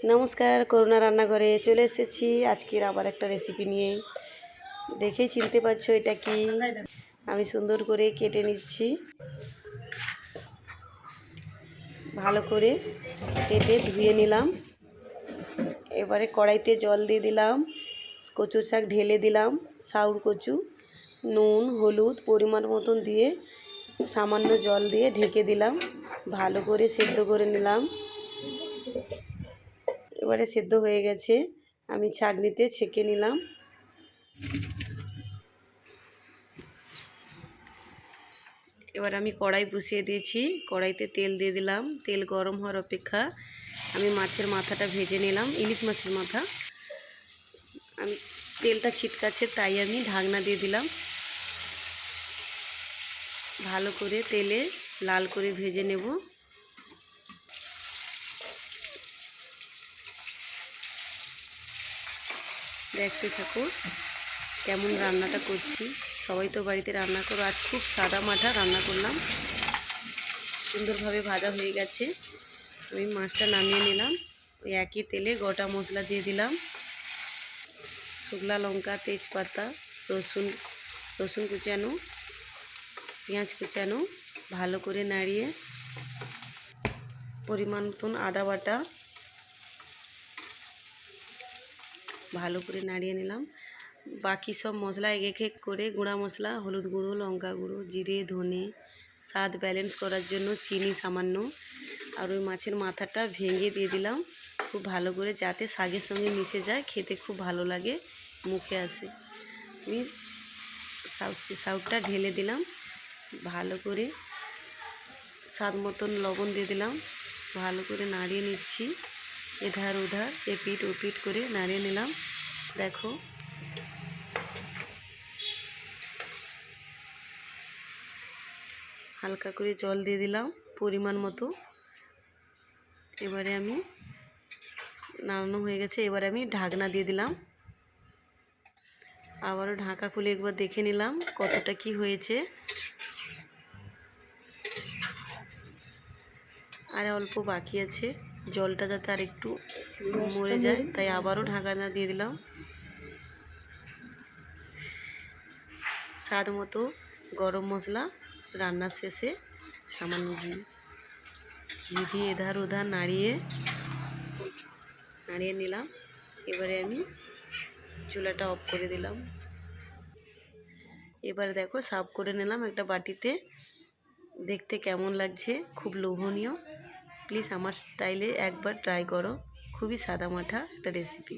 নমস্কার, করুণা রান্নাঘরে চলে এসেছি আজকের আবার একটা রেসিপি নিয়ে। দেখেই চিনতে পারছো এটা কি। আমি সুন্দর করে কেটে নিচ্ছি, ভালো করে কেটে ধুয়ে নিলাম। এবারে কড়াইতে জল দিয়ে দিলাম, কচুর শাক ঢেলে দিলাম, সাউর কচু, নুন হলুদ পরিমাণ মতন দিয়ে সামান্য জল দিয়ে ঢেকে দিলাম, ভালো করে সেদ্ধ করে নিলাম। এবারে সেদ্ধ হয়ে গেছে, আমি ছাঁকনিতে ছেঁকে নিলাম। এবার আমি কড়াই বসিয়ে দিয়েছি, কড়াইতে তেল দিয়ে দিলাম। তেল গরম হওয়ার অপেক্ষা আমি মাছের মাথাটা ভেজে নিলাম, ইলিশ মাছের মাথা। আমি তেলটা ছিটকাচ্ছে তাই আমি ঢাকনা দিয়ে দিলাম। ভালো করে তেলে লাল করে ভেজে নেব। দেখতে থাকো কেমন রান্নাটা করছি। সবাই তো বাড়িতে রান্না করো, আজ খুব সাদা মাঠা রান্না করলাম। সুন্দরভাবে ভাজা হয়ে গেছে, আমি মাছটা নামিয়ে নিলাম। ওই একই তেলে গোটা মশলা দিয়ে দিলাম, শুকনো লঙ্কা, তেজপাতা, রসুন কুচানো, পেঁয়াজ কুচানো, ভালো করে নাড়িয়ে পরিমাণ মতন আদা বাটা ভালো করে নাড়িয়ে নিলাম। বাকি সব মশলা এক এক করে গুঁড়া মশলা, হলুদ গুঁড়ো, লঙ্কা গুঁড়ো, জিরে, ধনে, স্বাদ ব্যালেন্স করার জন্য চিনি সামান্য, আর ওই মাছের মাথাটা ভেঙে দিয়ে দিলাম খুব ভালো করে, যাতে শাকের সঙ্গে মিশে যায়, খেতে খুব ভালো লাগে, মুখে আসে। আমি শাকটা ঢেলে দিলাম, ভালো করে স্বাদ মতন লবণ দিয়ে দিলাম, ভালো করে নাড়িয়ে নিচ্ছি। এধার ওধার এপিট ওপিট করে নাড়িয়ে নিলাম। দেখো হালকা করে জল দিয়ে দিলাম পরিমাণ মতো। এবারে আমি নাড়ানো হয়ে গেছে, এবারে আমি ঢাকনা দিয়ে দিলাম। আবারও ঢাকা খুলে একবার দেখে নিলাম কতটা কি হয়েছে। আর অল্প বাকি আছে, জলটা যাতে আর একটু মরে যায়, তাই আবারও ঢাকনা দিয়ে দিলাম। স্বাদ মতো গরম মশলা, রান্নার শেষে সামান্য ঘি দিয়ে এধার ওধার নাড়িয়ে নিলাম। এবারে আমি চুলাটা অফ করে দিলাম। এবারে দেখো সার্ভ করে নিলাম একটা বাটিতে। দেখতে কেমন লাগছে, খুব লোভনীয়। প্লিজ আমার স্টাইলে একবার ট্রাই করো, খুবই সাদামাঠা একটা রেসিপি।